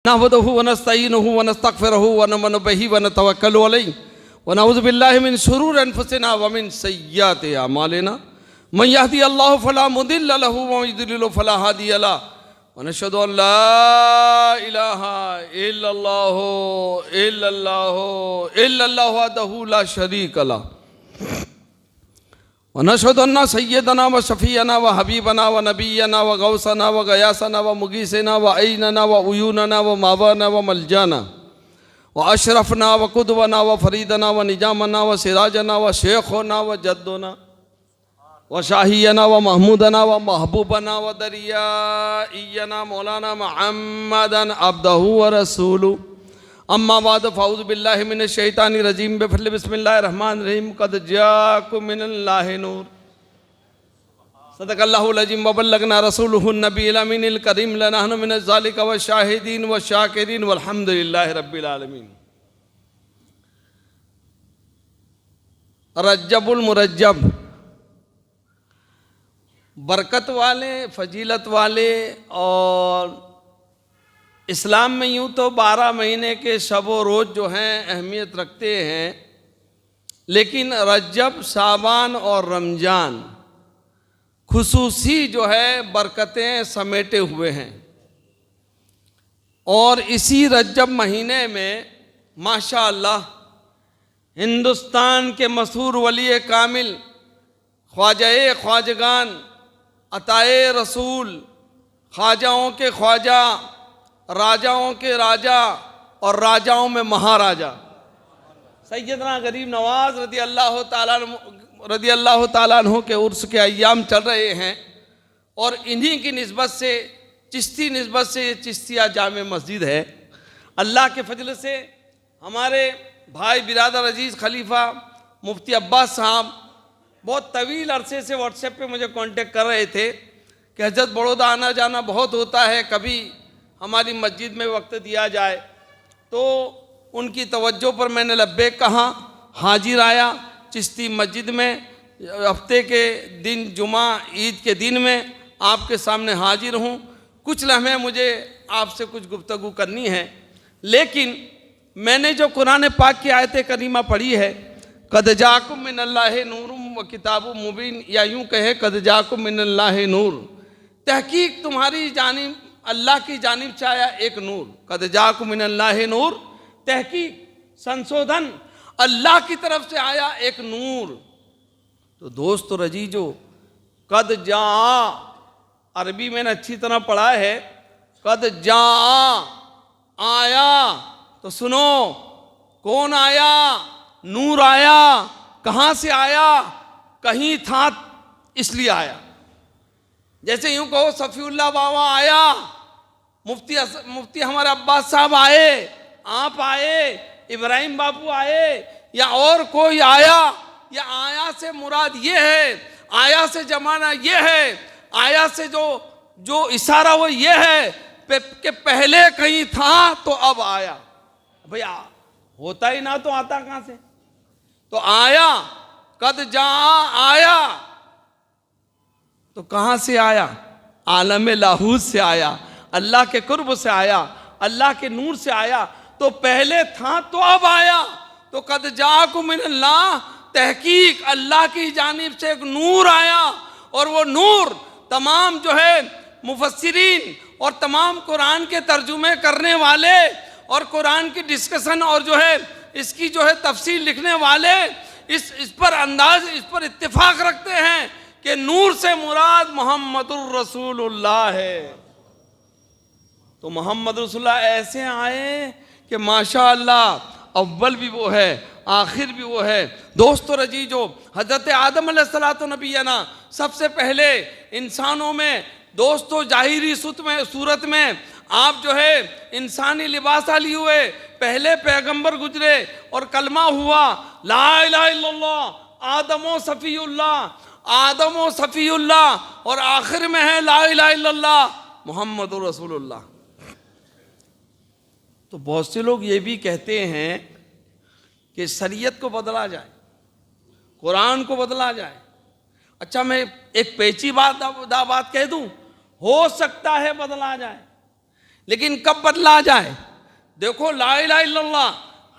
नहमदुहु व नस्तईनुहु व नस्तगफिरुहु व नउमिनु बिही व नतवक्कलु अलैहि व नऊज़ु बिल्लाहि मिन शुरूरि अनफुसिना व मिन सय्यिआति अमालिना मन यहदिहिल्लाहु फला मुदिल्ल लहु व मन युद्लिलहु फला हादिय लहु व नशहदु अन ला इलाहा इल्लल्लाहु वहदहु ला शरीक लहु व नशहदु अन्न सय्यदना व शफीअना व हबीबना व नबियना व गौसना व गयासना व मुगीसना व ऐनना व उयूनना व मावाना व मलजाना व अशरफना व कुदवना व फरीदना व निजामना व सिराजना व शेखना व जद्दना व शाहियना व महमूदना व महबूबना व दरियाना मौलाना मुहम्मदन अब्दहु व रसूलु अम्मा बाद फ़ाऊज़ु बिल्लाहि मिनश शैतानिर रजीम बिस्मिल्लाहिर रहमानिर रहीम क़द जाअकुम मिनल्लाहि नूर सदक़ल्लाहुल अज़ीम व बल्लगना रसूलुहुन नबिय्युल अमीनिल करीम लनहनु मिनज़ ज़ालिका व शाहिदीन व शाकिरीन वल्हम्दुलिल्लाहि रब्बिल आलमीन। रज्जबुल मुरज्जब, बरकत वाले, फजीलत वाले, और इस्लाम में यूँ तो 12 महीने के शब व रोज़ जो हैं अहमियत रखते हैं, लेकिन रज्जब, शाबान और रमज़ान खुसूसी जो है बरकतें समेटे हुए हैं। और इसी रज्जब महीने में माशाअल्लाह हिंदुस्तान के मशहूर वली कामिल, ख्वाजा ख्वाजगान, अताए रसूल, ख्वाजाओं के ख्वाजा, राजाओं के राजा और राजाओं में महाराजा सैयदना गरीब नवाज रदी अल्लाह ताला अन्हु के उर्स के अय्याम चल रहे हैं। और इन्हीं की निस्बत से, चिश्ती निस्बत से, ये चिश्तिया जामे मस्जिद है। अल्लाह के फजल से हमारे भाई बिरादर अजीज़ खलीफा मुफ्ती अब्बास साहब बहुत तवील अरसे से व्हाट्सएप पे मुझे कांटेक्ट कर रहे थे कि हजरत बड़ौदा आना जाना बहुत होता है, कभी हमारी मस्जिद में वक्त दिया जाए। तो उनकी तवज्जो पर मैंने लब्बैक कहा, हाजिर आया चिश्ती मस्जिद में। हफ्ते के दिन जुमा ईद के दिन में आपके सामने हाजिर हूँ। कुछ लम्हे मुझे आपसे कुछ गुफ्तगू करनी है, लेकिन मैंने जो कुरान पाक की आयत करीमा पढ़ी है, क़द जाकुम मिनल्लाहि नूरुम व किताबुम मुबीन, या यूँ कहे क़द जाकुम मिनल्लाहि नूर, तहकीक तुम्हारी जानिब अल्लाह की जानिब से आया एक नूर। क़द जाकुम मिनल्लाहि नूर, तहकीक, संशोधन, अल्लाह की तरफ से आया एक नूर। तो दोस्त और अजीजो, क़द जा अरबी मैंने अच्छी तरह पढ़ा है, क़द जा आया। तो सुनो, कौन आया? नूर आया। कहाँ से आया? कहीं था इसलिए आया। जैसे यूँ कहो सफ़ीउल्लाह बाबा आया, मुफ्ती हमारे अब्बास साहब आए, आप आए, इब्राहिम बापू आए, या और कोई आया, या आया से मुराद ये है, आया से जमाना ये है, आया से जो इशारा वो ये है कि पहले कहीं था तो अब आया। भैया होता ही ना तो आता कहाँ से? तो आया, कद जा आया, तो कहाँ से आया? आलम लाहूत से आया, अल्लाह के कुर्ब से आया, अल्लाह के नूर से आया। तो पहले था तो अब आया। तो कद जाकुम मिनल्लाह, तहकीक अल्लाह की जानिब से एक नूर आया। और वो नूर तमाम जो है मुफस्सिरीन और तमाम कुरान के तर्जुमे करने वाले और कुरान की डिस्कशन और जो है इसकी जो है तफसील लिखने वाले इस पर इत्तिफाक रखते हैं कि नूर से मुराद मोहम्मदुर रसूलुल्लाह है। तो मोहम्मद रसूलुल्लाह ऐसे आए कि माशाअल्लाह अव्वल भी वो है, आखिर भी वो है। दोस्तों अजीजो, हज़रत आदम अलैहिस्सलातु नबीना सबसे पहले इंसानों में, दोस्तों जाहिरी सूरत में आप जो है इंसानी लिबास लिए हुए पहले पैगंबर गुजरे और कलमा हुआ ला इलाहा इल्लल्लाह आदमो सफ़ीउल्लाह, और आखिर में है ला इलाहा इल्लल्लाह मुहम्मदुर रसूलुल्लाह। तो बहुत से लोग ये भी कहते हैं कि शरीयत को बदला जाए, कुरान को बदला जाए। अच्छा, मैं एक पेची बात कह दूं, हो सकता है बदला जाए, लेकिन कब बदला जाए? देखो ला इलाहा इल्लल्लाह,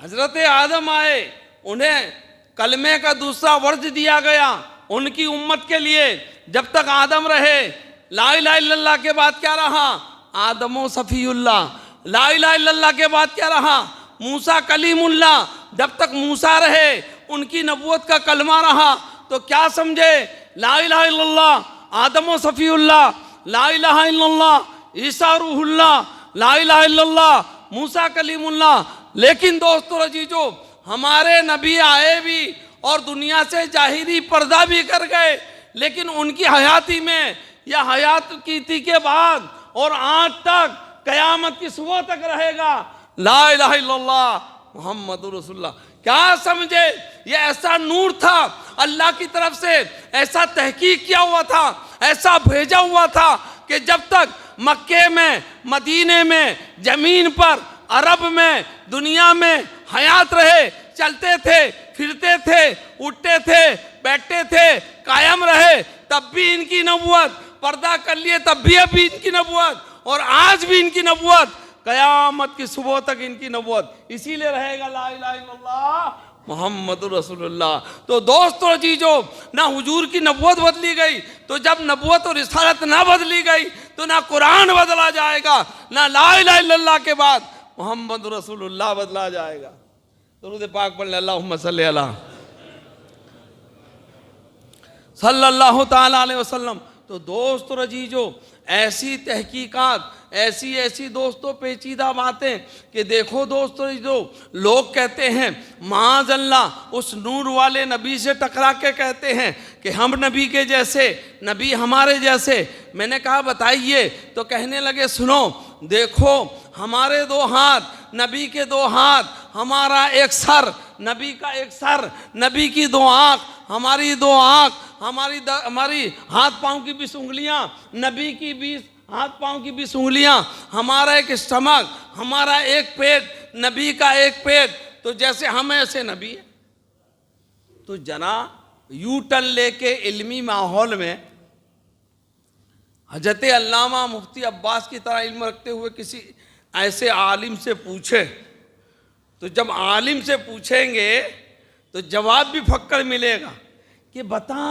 हजरत आदम आए, उन्हें कलमे का दूसरा वर्ज दिया गया उनकी उम्मत के लिए। जब तक आदम रहे, ला इलाहा इल्लल्लाह के बाद क्या रहा? आदमो सफीउल्लाह। ला इलाहा इल्लल्लाह के बाद क्या रहा? मूसा कलीमुल्लाह। जब तक मूसा रहे, उनकी नबूवत का कलमा रहा। तो क्या समझे? ला इलाहा इल्लल्लाह, आदमो सफीउल्लाह, ला इलाहा इल्लल्लाह ईसा रूहुल्लाह, ला इलाहा इल्लल्लाह मूसा कलीमुल्लाह। लेकिन दोस्तों अजीजों, हमारे नबी आए भी और दुनिया से जाहिरी पर्दा भी कर गए, लेकिन उनकी हयाती में या हयात की थी के बाद और आज तक कयामत की सुबह तक रहेगा ला इलाहा इल्लल्लाह मुहम्मदुर रसूलुल्लाह। क्या समझे? ये ऐसा नूर था अल्लाह की तरफ से, ऐसा तहकीक किया हुआ था, ऐसा भेजा हुआ था कि जब तक मक्के में, मदीने में, जमीन पर, अरब में, दुनिया में हयात रहे, चलते थे, फिरते थे, उठते थे, बैठते थे, कायम रहे, तब भी इनकी नबूवत, पर्दा कर लिए तब भी अभी इनकी नबूवत, और आज भी इनकी नबूवत, कयामत की सुबह तक इनकी नबूवत इसीलिए रहेगा ला इलाहा इल्लल्लाह मुहम्मदुर रसूलुल्लाह। तो दोस्तों अजीजों, ना हुजूर की नबूवत बदली गई, तो जब नबूवत और रिसालत ना बदली गई तो ना कुरान बदला जाएगा, ना ला इलाहा इल्लल्लाह के बाद मुहम्मदुर रसूलुल्लाह बदला जाएगा। दुरूद पाक पढ़ ले, अल्लाहुम्मा सल्ली अला सल्लल्लाहु ताला अलैहि वसल्लम। तो दोस्तों अजीजों, ऐसी तहकीकात, ऐसी ऐसी दोस्तों पेचीदा बातें कि देखो दोस्तों, जो लोग कहते हैं माज़अल्लाह उस नूर वाले नबी से टकरा के कहते हैं कि हम नबी के जैसे, नबी हमारे जैसे। मैंने कहा बताइए, तो कहने लगे सुनो, देखो हमारे दो हाथ, नबी के दो हाथ, हमारा एक सर, नबी का एक सर, नबी की दो आँख, हमारी दो आँख, हमारी हाथ पाँव की 20 उंगलियाँ, नबी की 20 हाथ पाँव की 20 उंगलियाँ, हमारा एक स्टमक, हमारा एक पेट, नबी का एक पेट। तो जैसे हम ऐसे नबी है। तो जना यू टर्न लेके इल्मी माहौल में हजरत अल्लामा मुफ्ती अब्बास की तरह इल्म रखते हुए किसी ऐसे आलिम से पूछे, तो जब आलिम से पूछेंगे तो जवाब भी फक्कर मिलेगा कि बता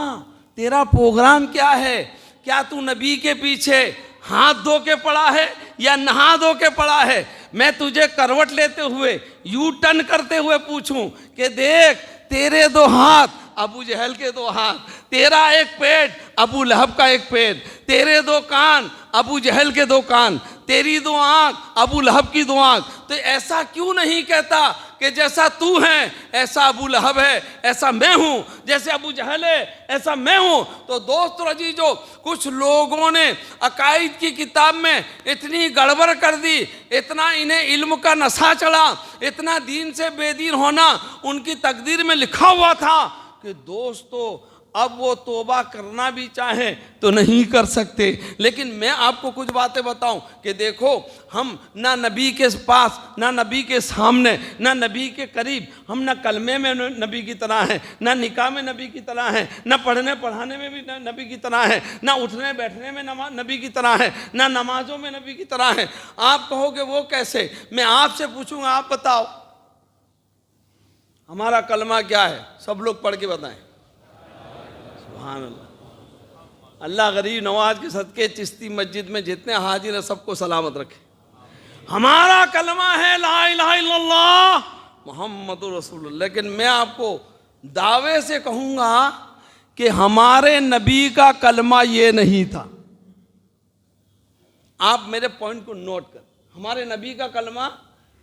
तेरा प्रोग्राम क्या है, क्या तू नबी के पीछे हाथ धो के पड़ा है या नहा धो के पड़ा है। मैं तुझे करवट लेते हुए, यू टर्न करते हुए पूछूं कि देख तेरे दो हाथ, अबू जहल के दो हाथ, तेरा एक पेट, अबू लहब का एक पेट, तेरे दो कान, अबू जहल के दो कान, तेरी दो आँख, अबू लहब की दो आँख। तो ऐसा क्यों नहीं कहता कि जैसा तू है ऐसा अबू लहब है, ऐसा मैं हूँ, जैसे अबू जहल है ऐसा मैं हूँ। तो दोस्तों अजीजों, कुछ लोगों ने अकायद की किताब में इतनी गड़बड़ कर दी, इतना इन्हें इल्म का नशा चढ़ा, इतना दीन से बेदीन होना उनकी तकदीर में लिखा हुआ था कि दोस्तों अब वो तौबा करना भी चाहें तो नहीं कर सकते। लेकिन मैं आपको कुछ बातें बताऊं कि देखो, हम ना नबी के पास, ना नबी के सामने, ना नबी के करीब, हम ना कलमे में नबी की तरह हैं, ना निकाह में नबी की तरह हैं, ना पढ़ने पढ़ाने में भी नबी की तरह हैं, ना उठने बैठने में नबी की तरह हैं, ना नमाजों में नबी की तरह हैं। आप कहोगे वो कैसे? मैं आपसे पूछूंगा, आप बताओ हमारा कलमा क्या है? सब लोग पढ़ के बताएं। सुभान अल्लाह। अल्लाह गरीब नवाज के सदके चिश्ती मस्जिद में जितने हाजिर हैं सबको सलामत रखे। हमारा कलमा है ला इलाहा इल्लल्लाह मुहम्मदुर रसूलुल्लाह। लेकिन मैं आपको दावे से कहूँगा कि हमारे नबी का कलमा ये नहीं था। आप मेरे पॉइंट को नोट कर, हमारे नबी का कलमा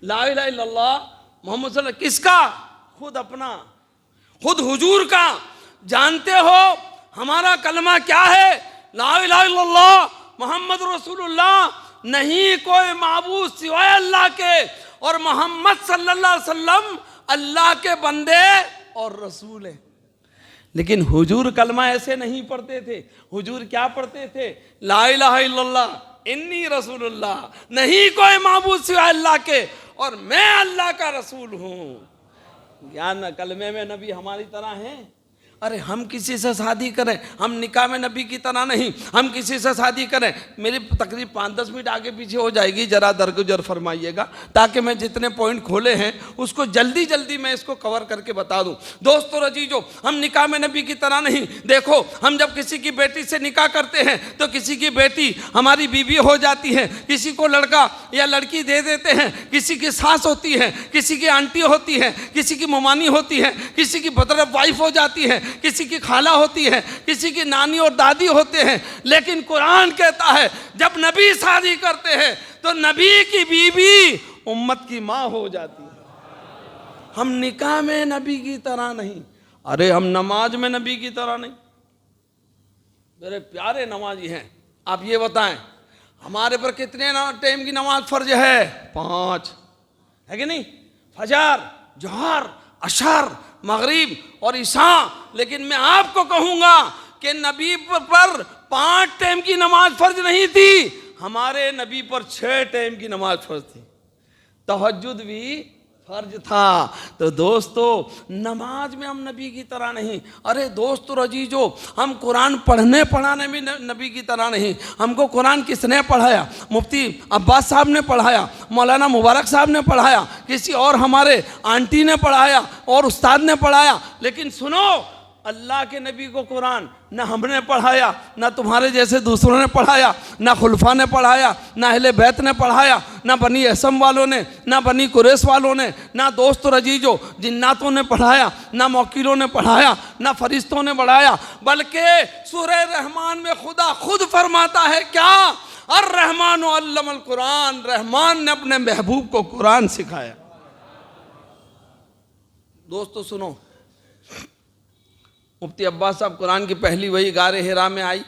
ला इलाहा इल्लल्लाह मोहम्मद सल्लल्लाहु अलैहि वसल्लम, किसका? खुद अपना, खुद हुजूर का। जानते हो हमारा कलमा क्या है? ला इलाहा इल्लल्लाह मोहम्मद रसूलुल्लाह, नहीं कोई माबूद सिवाय अल्लाह के, और मोहम्मद सल्लल्लाहु अलैहि वसल्लम अल्लाह के बंदे और रसूल है। लेकिन हुजूर कलमा ऐसे नहीं पढ़ते थे। हुजूर क्या पढ़ते थे? ला इलाहा इल्लल्लाह इन्नी रसूलुल्लाह, नहीं कोई माबूद सिवाय अल्लाह के और मैं अल्लाह का रसूल हूँ। यार न कलमे में नबी हमारी तरह हैं? अरे हम किसी से शादी करें, हम निकाह में नबी की तरह नहीं, हम किसी से शादी करें। मेरी तकरीब 5-10 मिनट आगे पीछे हो जाएगी, जरा दरगुजर फरमाइएगा ताकि मैं जितने पॉइंट खोले हैं उसको जल्दी जल्दी मैं इसको कवर करके बता दूं। दोस्तों रजीजो, हम निकाह में नबी की तरह नहीं। देखो, हम जब किसी की बेटी से निकाह करते हैं तो किसी की बेटी हमारी बीवी हो जाती है, किसी को लड़का या लड़की दे देते हैं, किसी की सास होती है, किसी की आंटी होती है, किसी की ममानी होती है, किसी की बदरफ वाइफ हो जाती है, किसी की खाला होती है, किसी की नानी और दादी होते हैं। लेकिन कुरान कहता है जब नबी शादी करते हैं तो नबी की बीवी उम्मत की माँ हो जाती है। हम निकाह में नबी की तरह नहीं, अरे हम नमाज में नबी की तरह नहीं। मेरे प्यारे नमाजी हैं, आप ये बताएं हमारे पर कितने टाइम की नमाज फर्ज है? 5 है कि नहीं? फजर, जोहर, अशर, मगरिब और इशा। लेकिन मैं आपको कहूंगा कि नबी पर 5 टाइम की नमाज फर्ज नहीं थी, हमारे नबी पर 6 टाइम की नमाज फर्ज थी। तहज्जुद भी फर्ज था। तो दोस्तों, नमाज में हम नबी की तरह नहीं। अरे दोस्तों रजीजो, हम कुरान पढ़ने पढ़ाने में नबी की तरह नहीं। हमको कुरान किसने पढ़ाया? मुफ्ती अब्बास साहब ने पढ़ाया, मौलाना मुबारक साहब ने पढ़ाया, किसी और हमारे आंटी ने पढ़ाया और उस्ताद ने पढ़ाया। लेकिन सुनो, अल्लाह के नबी को कुरान न हमने पढ़ाया, न तुम्हारे जैसे दूसरों ने पढ़ाया, न खुलफा ने पढ़ाया, न अहले बैत ने पढ़ाया, न बनी असम वालों ने, न बनी कुरैश वालों ने, न दोस्त रजीजो जिन्नातों ने पढ़ाया, न मौकिलों ने पढ़ाया, न फरिश्तों ने पढ़ाया। बल्कि सूरह रहमान में खुदा खुद फरमाता है क्या? और रहमान अल्लमल कुरान, रहमान ने अपने महबूब को कुरान सिखाया। दोस्तों सुनो, मुफ्ती अब्बास साहब कुरान की पहली वही गारे हिरा में आई।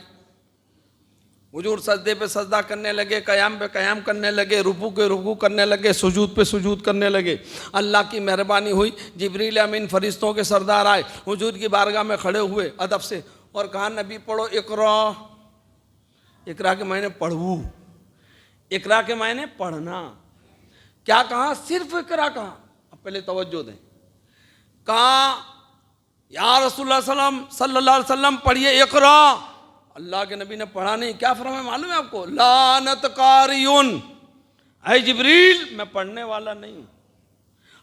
हुजूर सजदे पे सजदा करने लगे, क़याम पे क़याम करने लगे, रुकू के रुकू करने लगे, सुजूद पे सुजूद करने लगे। अल्लाह की मेहरबानी हुई, जिब्रील अमीन फरिश्तों के सरदार आए, हुजूर की बारगाह में खड़े हुए अदब से और कहा नबी पढ़ो इकरा। इकरा के मायने पढ़ू, इकरा के मायने पढ़ना। क्या कहा? सिर्फ इकरा कहा। अब पहले तवज्जो दें। कहा या रसूलुल्लाह सल्लल्लाहु अलैहि वसल्लम पढ़िए इकरा। अल्लाह के नबी ने पढ़ा नहीं। क्या फरमाया मालूम है आपको? लानत कारियुन, ऐ जिब्रील मैं पढ़ने वाला नहीं।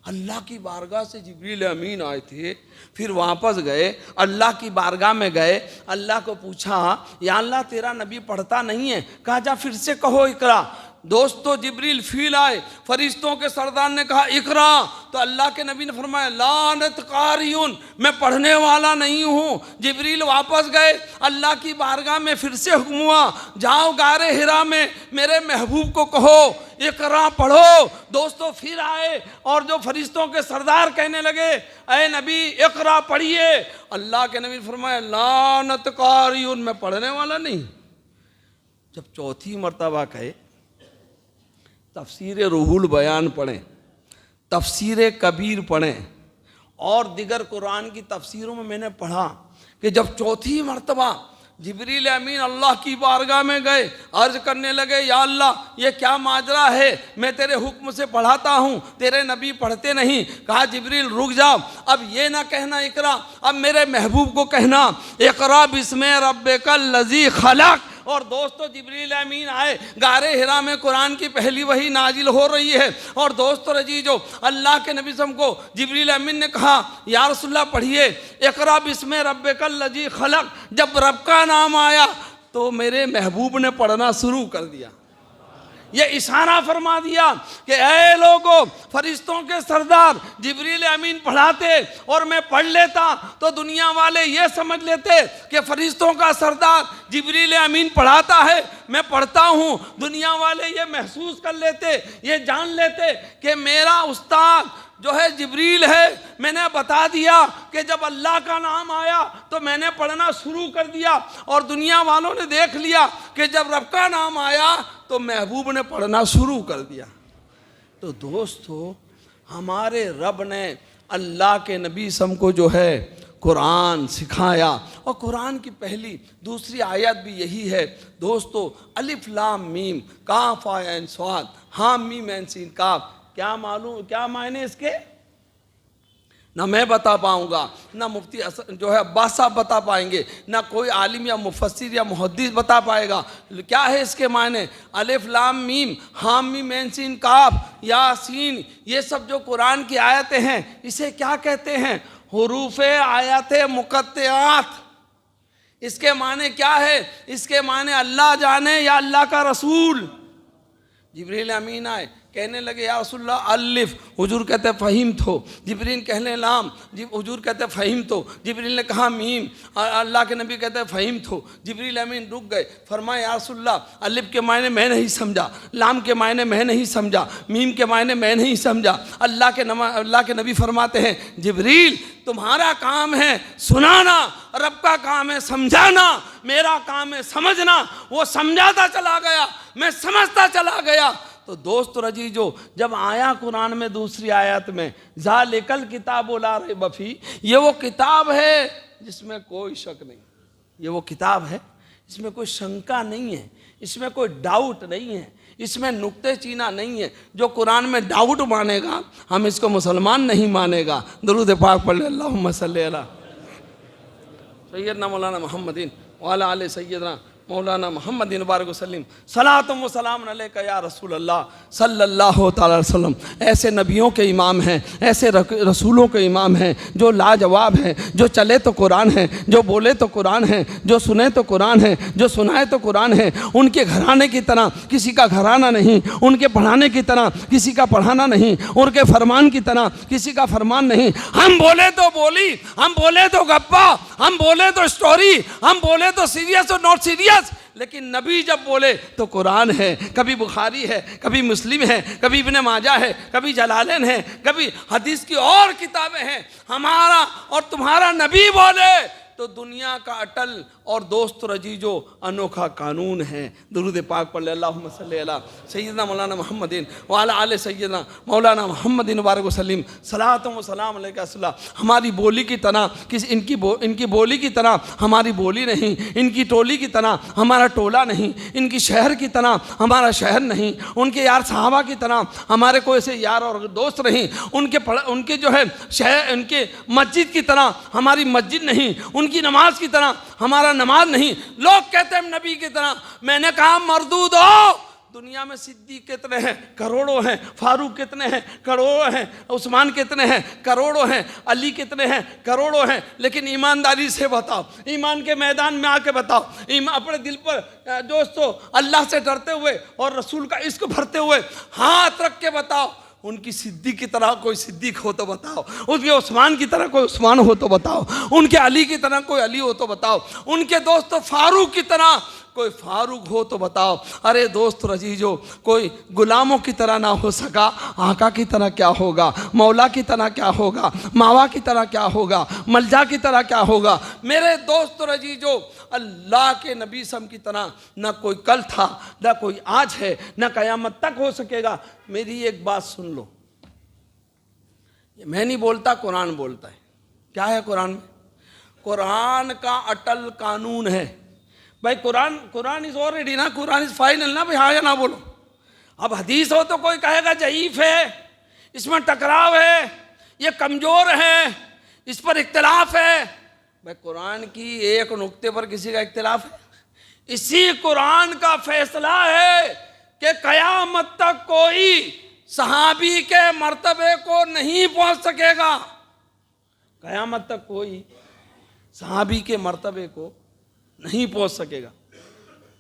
अल्लाह की बारगाह से जिब्रील अमीन आए थे, फिर वापस गए, अल्लाह की बारगाह में गए, अल्लाह को पूछा या अल्लाह तेरा नबी पढ़ता नहीं है? कहा जा फिर से कहो इकरा। दोस्तों जिब्रील फील आए, फरिश्तों के सरदार ने कहा इकरा, तो अल्लाह के नबी ने फरमाया लानत कारियुन, मैं पढ़ने वाला नहीं हूँ। जिब्रील वापस गए, अल्लाह की बारगाह में फिर से हुक्म हुआ जाओ गारे हिरा में मेरे महबूब को कहो इकरा पढ़ो। दोस्तों फिर आए और जो फरिश्तों के सरदार कहने लगे ऐ नबी इकरा पढ़िए। अल्लाह के नबी ने फरमाया लानत कारियुन, मैं पढ़ने वाला नहीं। जब चौथी मर्तबा कहे तफसीर रूहुल बयान पढ़ें, तफसीर कबीर पढ़ें और दिगर कुरान की तफसीरों में मैंने पढ़ा कि जब चौथी मर्तबा जिब्रील अमीन अल्लाह की बारगाह में गए, अर्ज करने लगे या अल्लाह ये क्या माजरा है, मैं तेरे हुक्म से पढ़ाता हूँ, तेरे नबी पढ़ते नहीं। कहा जिब्रील रुक जाओ, अब ये ना कहना इकरा, अब मेरे महबूब को कहना इकरा बिस्मे रब्बिकल लज़ी खलक। और दोस्तों जिब्रील अमीन आए, गारे हिरा में कुरान की पहली वही नाजिल हो रही है। और दोस्तों रजीजो अल्लाह के नबी सम को जिब्रील अमीन ने कहा या रसूलल्लाह पढ़िए इकरा बिस्मे रब्बिकल लज़ी खलक। जब रब का नाम आया तो मेरे महबूब ने पढ़ना शुरू कर दिया। ये इशारा फरमा दिया कि ऐ लोगों, फरिश्तों के सरदार जिब्रील अमीन पढ़ाते और मैं पढ़ लेता तो दुनिया वाले ये समझ लेते कि फरिश्तों का सरदार जिब्रील अमीन पढ़ाता है, मैं पढ़ता हूँ। दुनिया वाले ये महसूस कर लेते, ये जान लेते कि मेरा उस्ताद जो है जिब्रील है। मैंने बता दिया कि जब अल्लाह का नाम आया तो मैंने पढ़ना शुरू कर दिया और दुनिया वालों ने देख लिया कि जब रब का नाम आया तो महबूब ने पढ़ना शुरू कर दिया। तो दोस्तों हमारे रब ने अल्लाह के नबी सम को जो है कुरान सिखाया और कुरान की पहली दूसरी आयत भी यही है। दोस्तों अलिफ लाम मीम काफ आयन स्वाद हा मीम ऐन सीन काफ, क्या मालूम क्या मायने इसके? ना मैं बता पाऊंगा, ना मुफ्ती जो है अब्बास साहब बता पाएंगे, ना कोई आलिम या मुफस्सिर या मुहद्दिस बता पाएगा। क्या है इसके मायने? अलिफ लाम मीम, हाम मीम ऐन सीन काफ यासीन, ये सब जो कुरान की आयतें हैं इसे क्या कहते हैं? हुरूफे आयत मुकत्तआत। इसके माने क्या है? इसके माने अल्लाह जाने या अल्लाह का रसूल। जिब्रील अमीन आए, कहने लगे या रसूलल्लाह अलिफ, हुजूर कहते फ़हीम तो। जिब्रील कहने लाम, हुजूर कहते फ़हीम तो। जिब्रील ने कहा मीम, अल्लाह के नबी कहते फ़हीम तो। जिब्रील अमीन रुक गए, फरमाया या रसूलल्लाह अलिफ के मायने मैं नहीं समझा, लाम के मायने मैं नहीं समझा, मीम के मायने मैं नहीं समझा। अल्लाह के नबी फरमाते हैं जिब्रील तुम्हारा काम है सुनाना, रब का काम है समझाना, मेरा काम है समझना। वो समझाता चला गया, मैं समझता चला गया। तो दोस्त रजीजो, जब आया कुरान में दूसरी आयत में ज़ालिकल किताबु ला रैब फीह, ये वो किताब है जिसमें कोई शक नहीं, ये वो किताब है इसमें कोई शंका नहीं है, इसमें कोई डाउट नहीं है, इसमें नुक्ते चीना नहीं है। जो कुरान में डाउट मानेगा हम इसको मुसलमान नहीं मानेगा। दुरूद पाक पढ़ ले, अल्लाहुम्मा सल्ली अला सय्यदना मौलाना मुहम्मदिन व अला आले सय्यदना मौलाना मोहम्मद बारक वसल्लम सलातुम व सलाम अलैका या रसूल अल्लाह सल्लल्लाहु तआला अलैहि वसल्लम। ऐसे नबियों के इमाम हैं, ऐसे रसूलों के इमाम हैं जो लाजवाब हैं, जो चले तो कुरान है, जो बोले तो कुरान है, जो सुने तो कुरान है, जो सुनाए तो कुरान है। उनके घराने की तरह किसी का घराना नहीं, उनके पढ़ाने की तरह किसी का पढ़ाना नहीं, उनके फरमान की तरह किसी का फरमान नहीं। हम बोले तो बोली, हम बोले तो गप्पा, हम बोले तो स्टोरी, हम बोले तो सीरियस और नॉट सीरियस, लेकिन नबी जब बोले तो कुरान है। कभी बुखारी है, कभी मुस्लिम है, कभी इब्ने माजा है, कभी जलालैन है, कभी हदीस की और किताबें हैं। हमारा और तुम्हारा नबी बोले तो दुनिया का अटल और दोस्त रजीजो अनोखा कानून है। दुरूद पाक पढ़ ले, अल्लाहुम्मा सल्ली अला सय्यदना मौलाना मुहम्मदिन व अला आले सय्यदना मौलाना मुहम्मदिन बारक वसल्लम सलातुम व सलाम अलैका सल्ला। हमारी बोली की तरह इनकी बोली की तरह हमारी बोली नहीं, इनकी टोली की तरह हमारा टोला नहीं, इनकी शहर की तरह हमारा शहर नहीं, उनके यार साहबा की तरह हमारे कोई ऐसे यार और दोस्त नहीं, उनके जो है शहर, उनके मस्जिद की तरह हमारी मस्जिद नहीं, उनकी नमाज की तरह हमारा नमाज नहीं। लोग कहते हैं नबी की तरह, मैंने कहा मरदूद हो। दुनिया में सिद्दीक कितने हैं? करोड़ों हैं। फारूक कितने हैं? करोड़ों हैं। उस्मान कितने हैं? करोड़ों हैं। अली कितने हैं? करोड़ों हैं। लेकिन ईमानदारी से बताओ, ईमान के मैदान में आके बताओ, अपने दिल पर दोस्तों अल्लाह से डरते हुए और रसूल का इश्क भरते हुए हाथ रख के बताओ, उनकी सिद्दीक की तरह कोई सिद्दीक हो तो बताओ, उनके उस्मान की तरह कोई उस्मान हो तो बताओ, उनके अली की तरह कोई अली हो तो बताओ, उनके दोस्त फारूक की तरह कोई फारूक हो तो बताओ। अरे दोस्त रजीजो, कोई गुलामों की तरह ना हो सका, आका की तरह क्या होगा, मौला की तरह क्या होगा, मावा की तरह क्या होगा, मलजा की तरह क्या होगा। मेरे दोस्त रजीजो, अल्लाह के नबी सम की तरह ना कोई कल था, ना कोई आज है, ना क़यामत तक हो सकेगा। मेरी एक बात सुन लो, ये मैं नहीं बोलता, कुरान बोलता है। क्या है कुरान में? कुरान का अटल कानून है भाई। कुरान इज ऑलरेडी ना, कुरान इज फाइनल ना भाई, हाँ या ना बोलो। अब हदीस हो तो कोई कहेगा ज़ईफ है, इसमें टकराव है, ये कमज़ोर है, इस पर इख्तिलाफ है। भाई कुरान की एक नुक्ते पर किसी का इख्तिलाफ है? इसी कुरान का फैसला है कि क़यामत तक कोई सहाबी के मर्तबे को नहीं पहुंच सकेगा। क़यामत तक कोई सहाबी के मर्तबे को नहीं पहुंच सकेगा।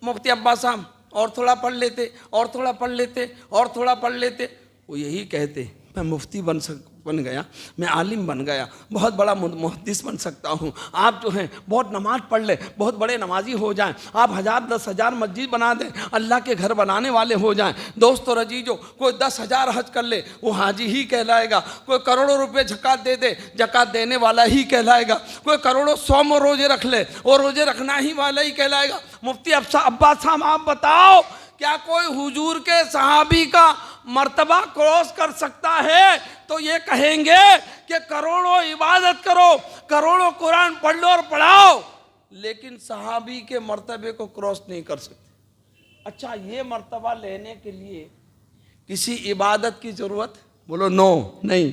मुफ्ती अब्बास साहब और थोड़ा पढ़ लेते, और थोड़ा पढ़ लेते, और थोड़ा पढ़ लेते, वो यही कहते मैं मुफ्ती बन गया, मैं आलिम बन गया, बहुत बड़ा मुहद्दिस बन सकता हूँ। आप जो हैं बहुत नमाज पढ़ ले, बहुत बड़े नमाजी हो जाएं, आप 1000 10,000 मस्जिद बना दें, अल्लाह के घर बनाने वाले हो जाएं। दोस्तों रजीजो, कोई 10,000 हज कर ले वो हाजी ही कहलाएगा, कोई करोड़ों रुपए ज़कात दे दे, ज़कात देने वाला ही कहलाएगा, कोई करोड़ों 100 रोजे रख ले वो रोजे रखना ही वाला ही कहलाएगा। मुफ्ती अब्बास साहब आप बताओ, क्या कोई हुजूर के सहाबी का मर्तबा क्रॉस कर सकता है? तो ये कहेंगे कि करोड़ों इबादत करो, करोड़ों कुरान पढ़ लो और पढ़ाओ, लेकिन सहाबी के मर्तबे को क्रॉस नहीं कर सकते। अच्छा, ये मर्तबा लेने के लिए किसी इबादत की ज़रूरत? बोलो नो, नहीं।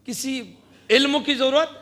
किसी इल्म की ज़रूरत।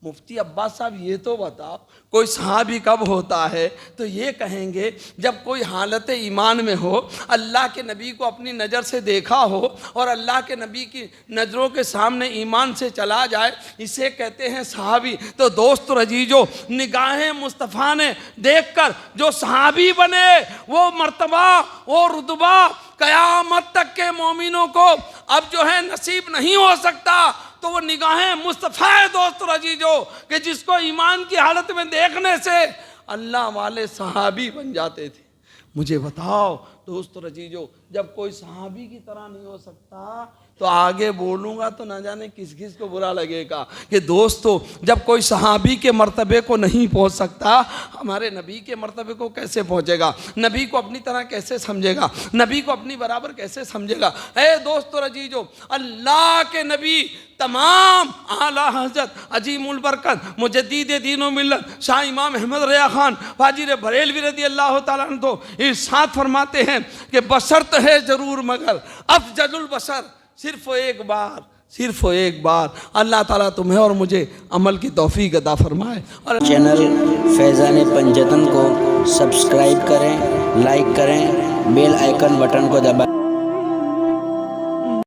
मुफ्ती अब्बास साहब ये तो बताओ, कोई सहाबी कब होता है? तो ये कहेंगे जब कोई हालत ईमान में हो, अल्लाह के नबी को अपनी नज़र से देखा हो और अल्लाह के नबी की नज़रों के सामने ईमान से चला जाए, इसे कहते हैं सहाबी। तो दोस्त रजीजो, निगाहें मुस्तफ़ा ने देखकर जो सहाबी बने, वो मर्तबा, वो रुतबा क़यामत तक के मोमिनों को अब जो है नसीब नहीं हो सकता। तो वो निगाहें मुस्तफ़ा है दोस्त रजीजो, कि जिसको ईमान की हालत में देखने से अल्लाह वाले सहाबी बन जाते थे। मुझे बताओ दोस्त रजीजो, जब कोई सहाबी की तरह नहीं हो सकता तो आगे बोलूँगा तो ना जाने किस किस को बुरा लगेगा कि दोस्तों जब कोई सहाबी के मर्तबे को नहीं पहुँच सकता, हमारे नबी के मर्तबे को कैसे पहुँचेगा? नबी को अपनी तरह कैसे समझेगा? नबी को अपनी बराबर कैसे समझेगा? ए दोस्त रजीजो, अल्लाह के नबी तमाम आला हज़रत अजीमुल बरकत मुजद्दिद दीन व मिल्लत शाह इमाम अहमद रज़ा खान फाजिर बरेलवी रज़ी अल्लाह तआला अन्हु इरशाद फरमाते हैं कि बशर्त है ज़रूर मगर अफजलुल बशर, सिर्फ एक बार अल्लाह ताला तुम्हें और मुझे अमल की तौफीक अता फरमाए। और चैनल फैज़ान पंजतन को सब्सक्राइब करें, लाइक करें, बेल आइकन बटन को दबाएं।